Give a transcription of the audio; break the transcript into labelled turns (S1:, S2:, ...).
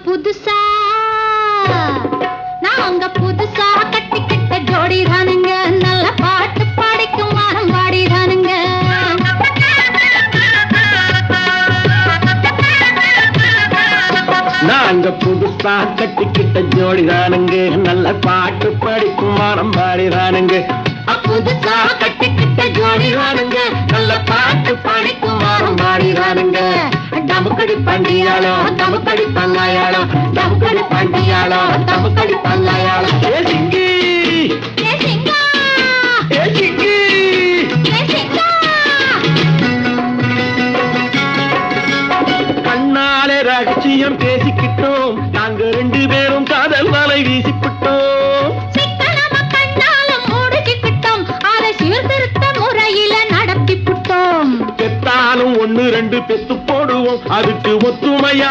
S1: புதுசா நாங்க புதுசா கட்டிக்கிட்ட ஜோடிதானுங்க நல்ல பாட்டு பாடிக்கும் வாரம் பாடிதானுங்க
S2: நாங்க புதுசா கட்டிக்கிட்ட ஜோடிதானுங்க நல்ல பாட்டு படிக்கும் வாரம் பாடிதானுங்க
S1: புதுசா கட்டிக்கிட்ட ஜோடிதானுங்க நல்ல பாட்டு பாடிக்கும் வாரம் பாடிதானுங்க டமுக்கடி பண்டியாளோ டமுக்கடி பங்காயாளோ டமுக்கடி பண்டியாளோ டமுக்கடி பங்காயாளோ
S2: ஏ சிங்கி
S1: ஏ சிங்கா
S2: ஏ சிங்கி
S1: ஏ சிங்கா
S2: கண்ணாலே ரகசியம் பேசிக்கிட்டோம் நாங்க 2 பேரும் காதல் வலை வீசிக்கிட்டோம்
S1: சிக்கனமா கண்ணால மூடிக்கிட்டோம் அதை சீர்திருத்த முறையில நடத்திப்புட்டோம்
S2: பெத்தாலும் 1 2 பெத்து போடுவோம் அதுக்கு ஒத்துமையா